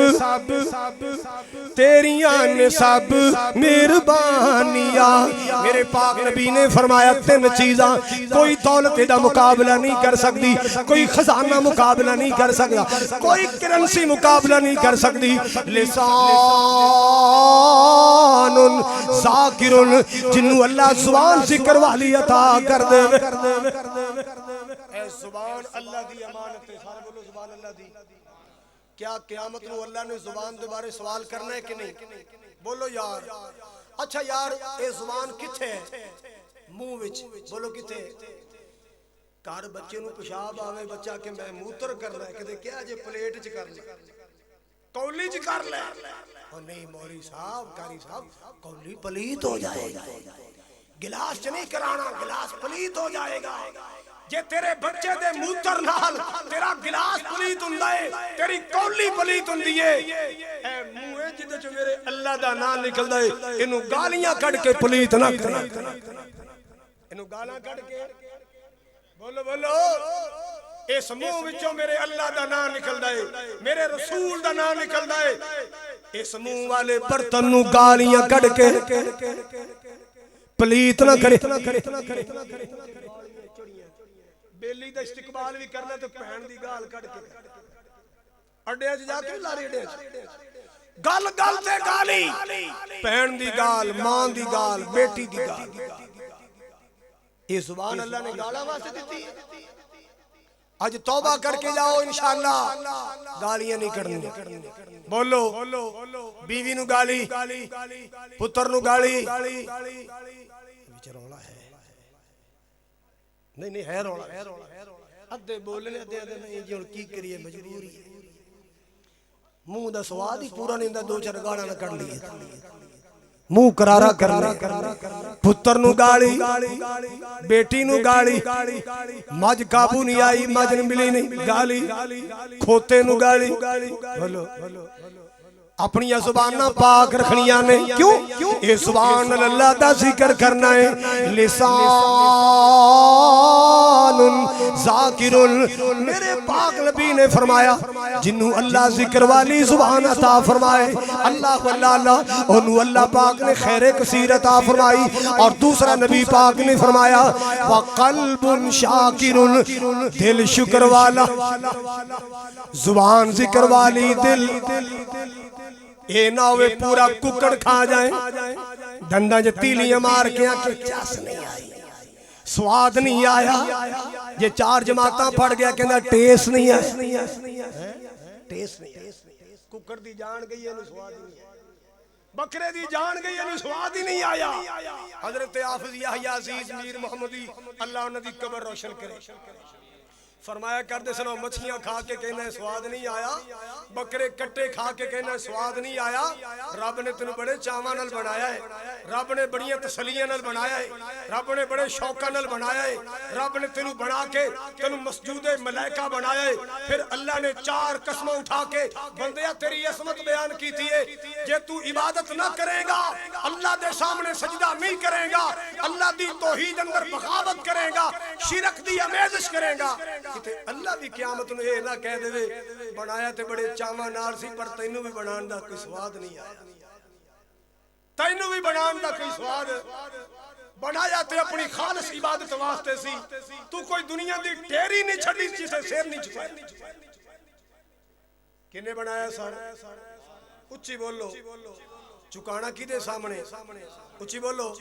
تیریاں نے سب مہربانیاں، میرے پاک نبی نے فرمایا تین چیزاں کوئی دولت دا مقابلہ نہیں کر سکتی، کوئی خزانہ مقابلہ نہیں کر سکتا، کوئی کرنسی مقابلہ نہیں کر سکتی، لسان ذاکر، جنہوں اللہ زبان ذکر والی عطا کر دے، اے زبان اللہ دی امانت ہے، سارے بولو زبان اللہ دی، کیا قیامت نو اللہ نے زبان دے بارے سوال کرنا ہے کہ نہیں، بولو یار، اچھا یار اے زبان کتھے ہے، منہ وچ، بولو کتھے ہے، کار بچے نو پیشاب آوے بچہ کہ میں موتر کر رہا ہے، کہتے کیا جے پلیٹ چ کر لے، کولی چ کر لے، اور نہیں موری صاحب کاری صاحب کولی پلیت ہو جائے گا، گلاس چ نہیں کرانا، گلاس پلیت ہو جائے گا، جے تیرے بچے دے موتر نال تیرا گلاس پلیت ہندائے، تیری کولی پلیت ہندیے، اے موے جدے چو میرے اللہ دا نام نکل دائے، انہوں گالیاں کڑ کے پلیت نہ کرنا، ਇਹਨੂੰ ਗਾਲਾਂ ਕੱਢ ਕੇ ਬੋਲੋ ਬੋਲੋ ਇਸ ਮੂੰਹ ਵਿੱਚੋਂ ਮੇਰੇ ਅੱਲਾ ਦਾ ਨਾਮ ਨਿਕਲਦਾ ਏ, ਮੇਰੇ ਰਸੂਲ ਦਾ ਨਾਮ ਨਿਕਲਦਾ ਏ, ਇਸ ਮੂੰਹ ਵਾਲੇ ਬਰਤਨ ਨੂੰ ਗਾਲੀਆਂ ਕੱਢ ਕੇ ਪਲੀਤ ਨਾ ਕਰੇ। ਬੇਲੀ ਦਾ ਇਸਤਕਬਾਲ ਵੀ ਕਰਨਾ ਤੇ ਭੈਣ ਦੀ ਗਾਲ ਕੱਢ ਕੇ ਅੱਡਿਆਂ 'ਚ ਜਾ ਕੇ ਲਾਰੇ ਅੱਡਿਆਂ 'ਚ گل گل تے گالی بہن دی گال ماں دی گال بیٹی دی گال یہ زبان اللہ نے گالا واسطے دیتی ہے آج توبہ کر کے جاؤ انشاءاللہ گالیاں نہیں کرنی بولو بیوی نو گالی پتر نو گالی رولا ہے نہیں ہے رولا ادھے بولنے ادھے نہیں جو کی کریے مجبوری ہے منہ دا سواد ہی پورا نہیں دا دو چار گانا نہ کر لیے منہ کرارا کرنا پتر نو گالی بیٹی نو گالی مجھ قابو نہیں آئی مجھ نے ملی نہیں گالی کھوتے نو گالی اپنی زبانہ پاک رکھنیاں نے کیوں یہ زبان اللہ دا ذکر کرنا ہے لسان ذاکر میرے پاک نبی نے فرمایا جنہوں اللہ ذکر والی زبان عطا فرمائے اللہ واللہ انہوں اللہ پاک نے خیر کثیر عطا فرمائی اور دوسرا نبی پاک نے فرمایا وقلب شاکر دل شکر والا زبان ذکر والی دل اے نہ ہوئے پورا ککڑ کھا جائیں ڈنڈا جو تیلیاں مار کے آنکھیں چاس نہیں آئی سواد نہیں آیا یہ چار جماعتاں پڑھ گیا کہنا ٹیس نہیں آیا ٹیس نہیں آیا ککڑ دی جان گئی ہے انہوں سواد ہی نہیں آیا بکرے دی جان گئی ہے انہوں سواد ہی نہیں آیا حضرت حافظ یحییٰ عزیز میر محمدی اللہ انہوں دی قبر روشن کرے فرمایا کرتے سنو مچھیاں کھا کے کہنا ہے سواد نہیں آیا بکرے کٹے کھا کے کہنا ہے سواد نہیں آیا رب نے تنہوں بڑے چاواں نال بنایا ہے رب نے بڑیاں تسلیاں نال بنایا ہے رب نے بڑے شوقاں نال بنایا ہے رب نے تنہوں بنا کے تنہوں مسجود ملائکہ بنایا ہے پھر اللہ نے چار قسمیں اٹھا کے بندیا تیری عظمت بیان کی تھی ہے جے تو عبادت نہ کرے گا اللہ دے سامنے سجدہ نہیں کرے گا اللہ دی توحید اندر بغاوت کرے گا شرک دی امیزش کرے گا اللہ بھی قیامت نے یہ نہ کہہ دے بنایا تے بڑے چاواں نال سی پر تینوں بھی بنان دا کوئی سواد نہیں آیا تینوں بھی بنان دا کوئی سواد بنایا تے اپنی خالص عبادت واسطے سی تو کوئی دنیا دی ٹیری نہیں چھڑی جسے سیر نہیں چھپایا کنے بنایا سارا اچھی بولو چکانا کی دے سامنے اچھی بولو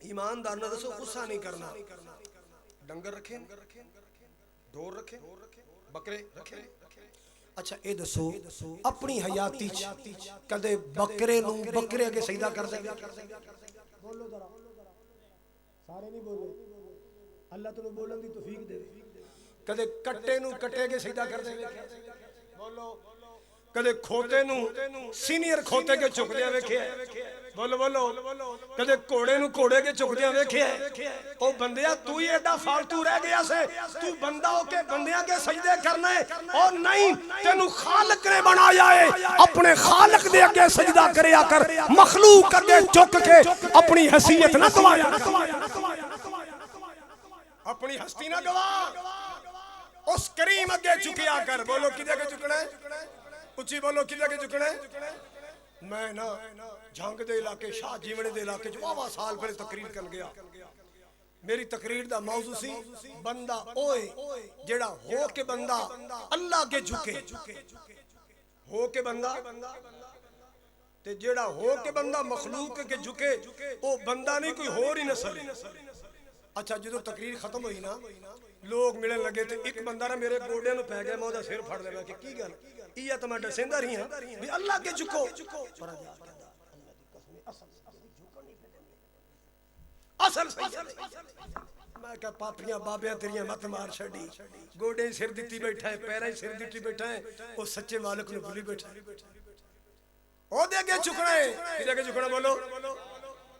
ایماندار نہ دسو غصہ نہیں کرنا ڈنگر رکھیں ڈور رکھیں بکرے رکھیں اچھا اے دسو اپنی حیاتی کدے بکرے نو بکرے اگے سجدہ کر دے بولو ذرا سارے نہیں بولے اللہ تو بولن دی توفیق دے کدے کٹے نو کٹے اگے سجدہ کر دے بولو کدے کھوتے نو سینئر کھوتے کے چک دیا ویکھے بولو بولو کدے کوڑے نو کوڑے کے چک دیا ویکھے او بندیا تو ہی ایڈا فالتو رہ گیا سے تو بندہ ہو کے بندیاں کے سجدے کرنا ہے اور نہیں تینو خالق نے بنایا ہے اپنے خالق دے اگے سجدہ کریا کر مخلوق اگے چک کے اپنی حیثیت نہ گوایا اپنی ہستی نہ گوا اس کریم اگے چکیا کر بولو کدے اگے چکنا ہے اچھی بولو کدے اگے چکنا ہے میں نا جھانگ دے علاقے شاہ جیونے دے علاقے جو آوہ سال پہلے تقریر کر گیا میری تقریر دا موضوع سی بندہ اوئے جیڑا ہو کے بندہ اللہ کے جھکے ہو کے بندہ تے جیڑا ہو کے بندہ مخلوق کے جھکے وہ بندہ نہیں کوئی ہو رہی نسل اچھا جدو تقریر ختم ہوئی نا لوگ ملن لگے تے ایک بندہ نا میرے گوڑے نو پہ گیا میں دا سر پھڑ لے کہ کی گل یہ تو میں ڈسیندہ رہی ہیں بھی اللہ کے جھکو اصل میں کہا پاپیاں بابیاں تیریاں مت مار چھڑی گوڑے سر دیتی بیٹھا ہے پیرہ سر دیتی بیٹھا ہے وہ سچے مالک نے بھولی بیٹھا ہے او دے کے چکنا ہے کدے کے چکنا بولو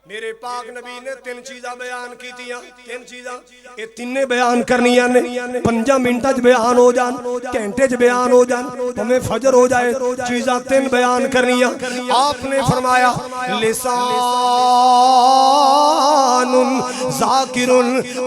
میرے پاک نبی نے تین چیزاں بیان کی تیاں، تین چیزاں یہ تینے بیان کرنیاں نے، 5 منٹاں چ بیان ہو جان، گھنٹے چ بیان ہو جان، ہمیں فجر ہو جائے، چیزاں تین بیان کرنیاں۔ آپ نے فرمایا لسان ذاکر،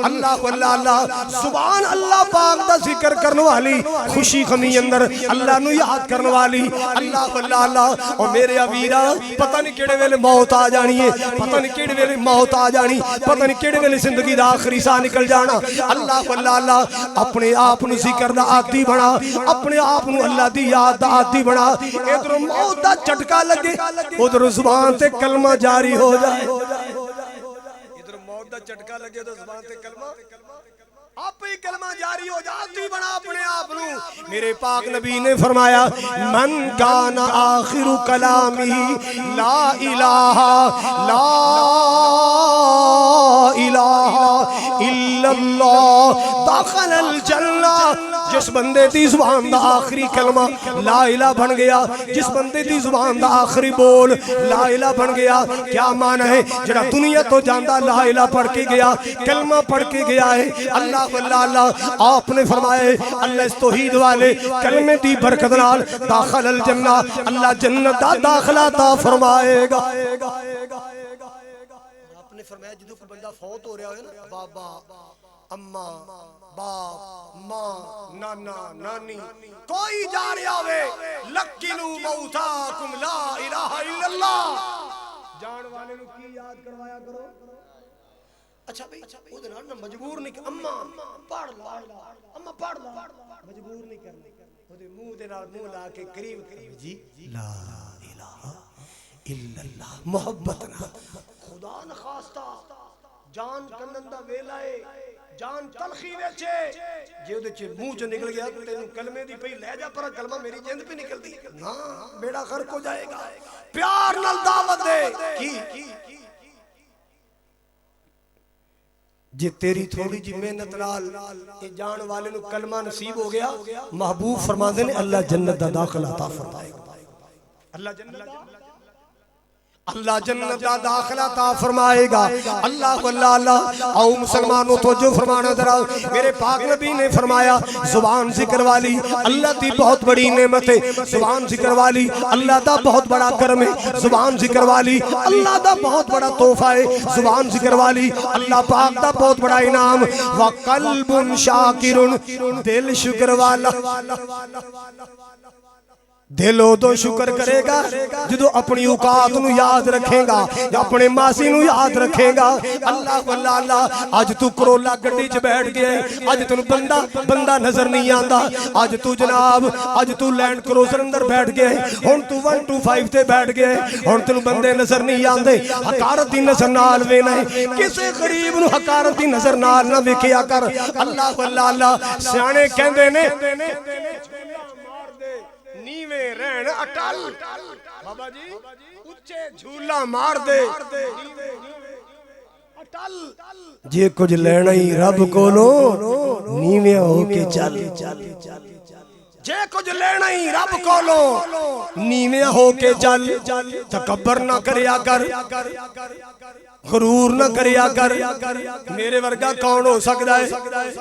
اللہ اللہ سبحان اللہ پاک دا ذکر کرنے والی، خوشی غمی اندر اللہ نو یاد کرنے والی، اللہ اللہ۔ اور میرے اویرا پتہ نہیں کیڑے ویلے موت آ جانی ہے، پتہ نہیں کیڑے ویلے موت آ جانی، پتہ نہیں کیڑے ویلے زندگی دا آخری سا نکل جانا۔ اللہ اللہ اپنے آپ نو ذکر دا عادی بنا، اپنے آپ نو اللہ دی یاد دا عادی بنا، ادھر موت دا چٹکا لگے ادھر زبان تے کلمہ جاری ہو جائے، ادھر موت دا چٹکا لگے ادھر زبان تے کلمہ آپ ہی کلمہ جاری ہو جاتی بنا اپنے آپ نو۔ میرے پاک نبی نے فرمایا من کان آخر کلامی لا الہ لا الہ الا اللہ دخل الجنہ۔ جس بندے دی زبان دا آخری کلمہ لا الہ بن گیا، جس بندے دی زبان دا آخری بول لا الہ بن گیا، کیا معنی ہے؟ جڑا دنیا تو جاندہ لا الہ پڑھ کے گیا، کلمہ پڑھ کے گیا ہے، اللہ اللہ آپ نے فرمائے اللہ اس توحید والے کلمے دی برکت نال داخل الجنہ، اللہ جنت دا داخلہ عطا فرمائے گا۔ آپ نے فرمایا جدو کوئی بندہ فوت ہو رہا ہے نا، بابا اماں باپ ماں نانا نانی کوئی جا رہا ہوئے لکنو موتاکم لا الہ الا اللہ، جان والے نو کی یاد کروایا کرو۔ اچھا بھئی وہ دنال نہ مجبور نہیں کہ اماں پڑھ لا اماں پڑھ لا، مجبور نہیں کرنے، وہ دے منہ دنال منہ لا کے قریب جی لا الہ الا اللہ محبت نہ خدا نخواستہ جان کنندہ ویلائے جان تلخی ویچے جے دے چھے منہ چے نکل گیا تینوں کلمے دی پہی لے جا پر کلمہ میری جند پہ نکل دی نا بیڑا غرق ہو جائے گا۔ پیار نال دعوت دے کی جے تیری تھوڑی جی محنت نال اے جان والے نو کلمہ نصیب ہو گیا، محبوب فرماندے نے اللہ جنت دا داخلہ عطا فرمائے گا، اللہ جنت دا داخلہ عطا فرمائے گا۔ اللہ اللہ آؤ مسلمانوں توجہ فرمانا ذرا، میرے پاک نبی نے فرمایا زبان ذکر والی اللہ دی بہت بڑی نعمت ہے، زبان ذکر والی اللہ دا بہت بڑا کرم ہے، زبان ذکر والی اللہ دا بہت بڑا تحفہ ہے، زبان ذکر والی اللہ پاک دا بہت بڑا انعام۔ وَقَلْبٌ شَاكِرٌ دل شکر والا، دلو تو شکر کرے گا جدو اپنی اوقات نو یاد رکھے گا، اپنے ماسی نو یاد رکھے گا۔ اللہ اللہ آج تو کرولا گڑی چ بیٹھ گئے، آج تو بندہ نظر نہیں آندا، آج تو جناب آج تو لینڈ کروزر اندر بیٹھ گئے، ہن تو 125 تے بیٹھ گئے، ہن تینو بندے نظر نہیں آندے، حقارت دی نظر نال وینا ہے، کسے غریب نو حقارت دی نظر نال نہ ویکھیا کر۔ اللہ اللہ سیانے کہندے نے نیویں رہن اٹل، بابا جی اچھے جھولا مار دے اٹل، جے کچھ لینا ہی رب کولو نیویں ہو کے چل، جے کچھ لینا ہی رب کولو نیویں ہو کے چل، تکبر نہ کریا کر، غرور نہ کریا کر۔ میرے ورگا کون ہو سکتا ہے،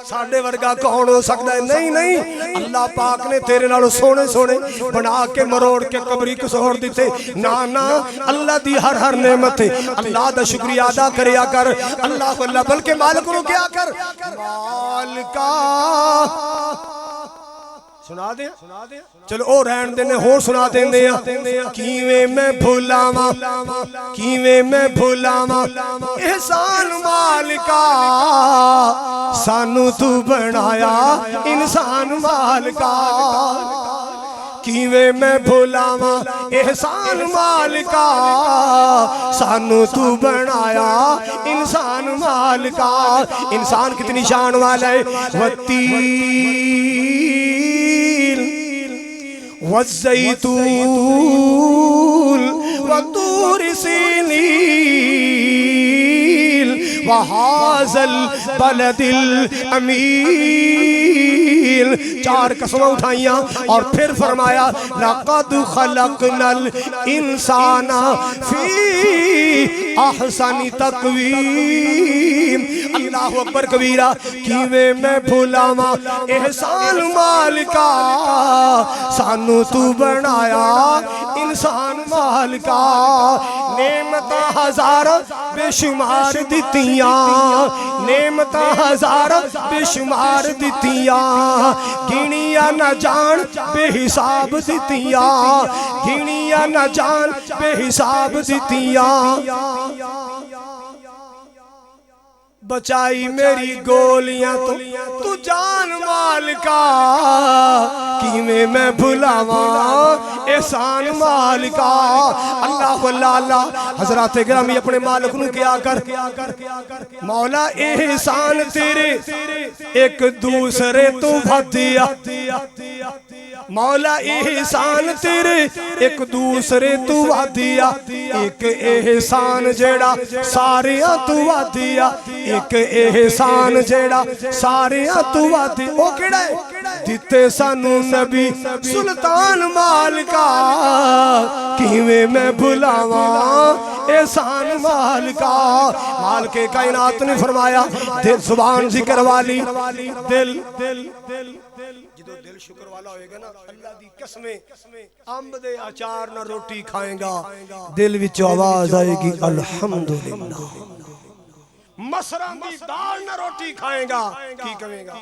ساڑھے ورگا کون ہو سکتا ہے؟ نہیں نہیں، اللہ پاک نے تیرے نالو سونے سونے بنا کے مروڑ کے قبری کو سہور دیتے، نانا اللہ دی ہر نعمت ہے، اللہ دا شکریہ ادا کریا کر، اللہ اللہ بلکہ مالک رو کیا کر، مالکا سنا دیں چلو او رہن دینے ہو سنا دیں دیا۔ کیویں میں بھولاواں کیویں میں بھولاواں احسان مالکا، سانو تو بنایا انسان مالکا، کیویں میں بھولاواں احسان مالکا، سانو تو بنایا انسان مالکا۔ انسان کتنی شان والا ہے، والزیتون وطور سینین وہذا البلد الامین چار قسمیں اٹھائیاں اور پھر فرمایا لَقَدْ خَلَقْنَا الْإِنسَانَ فِي أَحْسَنِ تَقْوِيمٍ۔ اللہ اکبر کبیرہ، کیویں میں بھولاواں احسان مالکا، سانو تو بنایا انسان مالکا، نعمتاں ہزار بے شمار دتیاں، نعمتاں ہزار بے شمار دتیاں، گنیا نہ جان بے حساب دتیاں، گنیا نہ جان بے حساب دتیاں، بچائی میری گولیاں تو جان مالکا، کیویں میں بھلاواں احسان مالکا۔ اللہ اللہ حضرات گرامی اپنے مالک نو کیا کر، مولا احسان تیرے ایک دوسرے تو بھدیا، مولا احسان تیرے ایک دوسرے تو بھدیا، ایک احسان جیڑا ساریاں تو بھدیا، ایک احسان جیڑا ساریاں تو بھدیا، او کیڑا ہے؟ دیتے سانو نبی سلطان مالکا، کیویں میں بھلاواں احسان مالکا۔ مالک کائنات نے فرمایا دل زبان ذکر والی، دل جدو دل شکر والا ہوئے گا نا، اللہ دی قسمیں امب دے اچار نہ روٹی کھائیں گا، دل وچ آواز آئے گی الحمدللہ، مسران دی دال نہ روٹی کھائیں گا، کی کہیں گا؟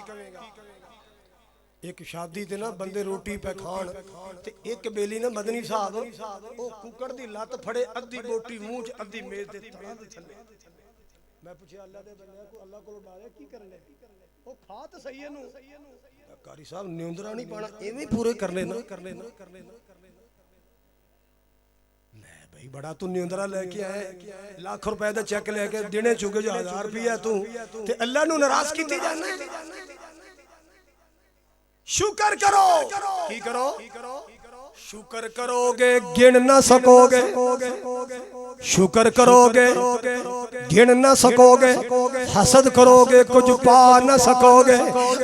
ایک شادی تے نا بندے روٹی پہ کھان تے ایک بیلی نا مدنی صاحب او ککڑ دی لات پھڑے، ادھی بوٹی مونچ ادھی میز دے تراد چلے۔ میں پوچھے اللہ دے بندے کو، اللہ کو ڈالے کی کرنے؟ او کھا تے صحیح ہے نو، کاری صاحب نیوندرا نہیں پانا، ایویں پورے کر لینا۔ میں بھئی بڑا تو نیوندرا لے کے آئے، لاکھ روپے دا چیک لے کے دینے چکے جو 1000 روپیہ تو تے اللہ نو ناراض کیتی جانا ہے۔ شکر کرو، کی کرو؟ شکر کرو گے گن نہ سکو گے، شکر کرو گے گن نہ سکو گے، حسد کرو گے کچھ پا نہ سکو گے۔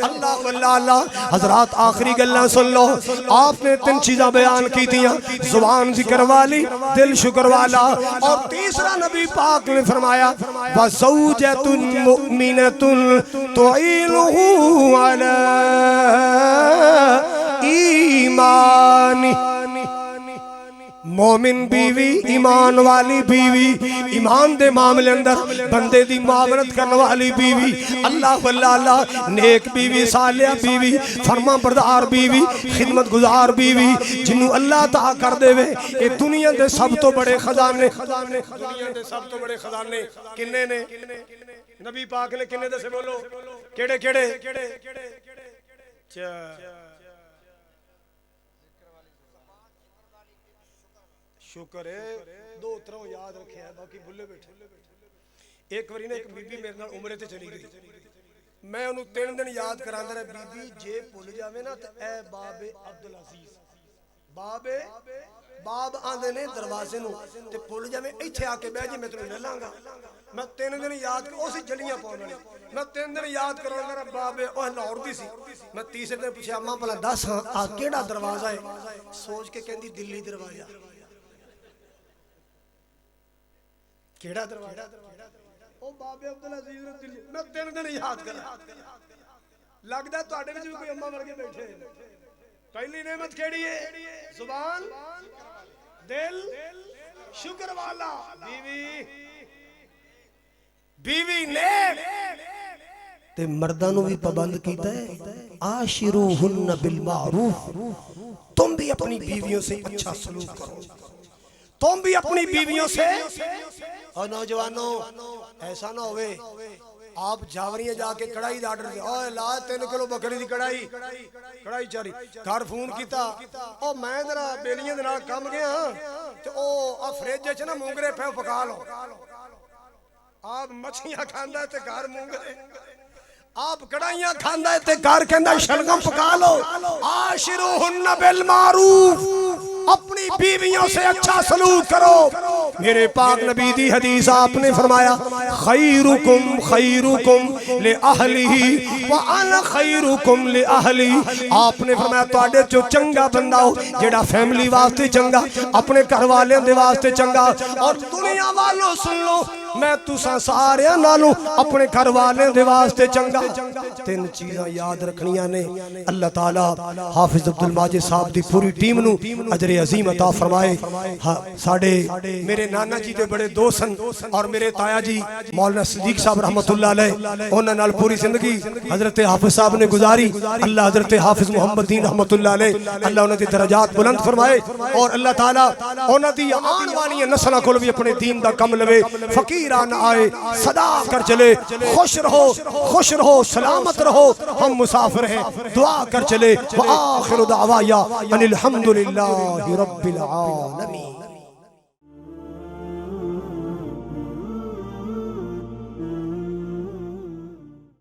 اللہ اللہ حضرات آخری گلہ سن لو، آپ نے 3 چیزاں بیان کی تھیں، زبان ذکر والی، دل شکر والا، اور تیسرا نبی پاک نے فرمایا وَزَوْجَةٌ مُؤْمِنَةٌ تُعِينُهُ عَلَىٰ ایمانی، مومن بیوی، ایمان والی بیوی، ایمان دے معاملے اندر بندے دی معاونت کرنے والی بیوی، اللہ اللہ نیک بیوی، صالحہ بیوی، فرما بردار بیوی، خدمت گزار بیوی، جنہوں اللہ تعالیٰ کر دے وے، اے دنیا دے سب تو بڑے خزانے، دنیا دے سب تو بڑے خزانے کنے نے؟ نبی پاک نے کنے دے سے بولو، کیڑے کیڑے؟ شکر ہے، 2 تروں یاد رکھے ہیں، باقی بھلے بیٹھے۔ ایک واری نے ایک بی بی میرے نال عمرے تے چلی گئی، میں انہوں 3 دن یاد کراندہ رہے، بی بی جے بھول جاوے نا تے اے باب عبدالعزیز، باب آندے نے دروازے نو تے بھول جاوے ایتھے آ کے بیٹھ جی میں تینوں لے لاں گا۔ میں 3 دن یاد اسی جلیاں پاؤں گا، میں 3 دن یاد کراندہ رہا، باب اوہ لاہور دی سی۔ میں تیسرے دن پوچھا اماں بھلا دس آ کیڑا دروازہ ہے؟ سوچ کے کہندی دلی دروازہ۔ کیڑا دروازہ؟ او باب عبدالعزیز دلی۔ میں 3 دن یاد کرا، لگدا تو آڈے میں بھی کوئی اماں ورگے بیٹھے۔ پہلی نعمت کیڑی ہے؟ زبان، دل، شکر والا، بیوی نیک تے مردانوں بھی پابند کیتا ہے عاشروہن بالمعروف، تم بھی اپنی بیویوں سے اچھا سلوک کرو، تم بھی اپنی بیویوں سے۔ اور نوجوانوں ایسا نہ ہوئے آپ جاوریاں جا کے کڑائی دا آرڈر دے، اوہ لا 3 کلو بکری دی کڑائی چاری، گھر فون کیتا، او میں ذرا بیلیاں دے نال کم گیا تے او فریج وچ نا مونگرے پہ پکا لو۔ آپ مچھیاں کھاندا ہے تے گھر مونگرے، آپ کڑائیاں کھاندا ہے تے گھر کہندا شلغم پکا لو۔ عاشروہن بالمعروف، اپنی بیویوں سے اچھا سلوک کرو۔ میرے پاک نبی دی حدیث آپ نے فرمایا خیرکم لأہلی وانا خیرکم لأہلی. آپ نے فرمایا تواڈے چو چنگا بندہ ہو جیڑا فیملی واسطے چنگا, اپنے گھر والے دے واسطے چنگا. اور دنیا والوں سن لو, میں تساں سارے نالوں اپنے گھر والے دے واسطے چنگا. تین چیزاں یاد رکھنیاں نے. اللہ تعالی حافظ عبد الماجد صاحب دی پوری ٹیم نو اجر عظیم عطا فرمائے. ساڈے میرے نانا جی دے بڑے دوست سن اور میرے تایا جی مولانا صدیق صاحب رحمت اللہ علیہ, انہاں نال پوری زندگی حضرت حافظ صاحب نے گزاری. اللہ حضرت حافظ محمد دین رحمت اللہ علیہ, اللہ انہاں دی درجات بلند فرمائے. اور اللہ تعالی انہاں دی آن والی نسلاں کول بھی اپنے دین دا کم لوے. فقیران آئے صدا کر چلے, خوش رہو سلامت رہو, ہم مسافر ہیں, دعا کر چلے. وآخر دعوایا ان الحمدللہ رب العالمین.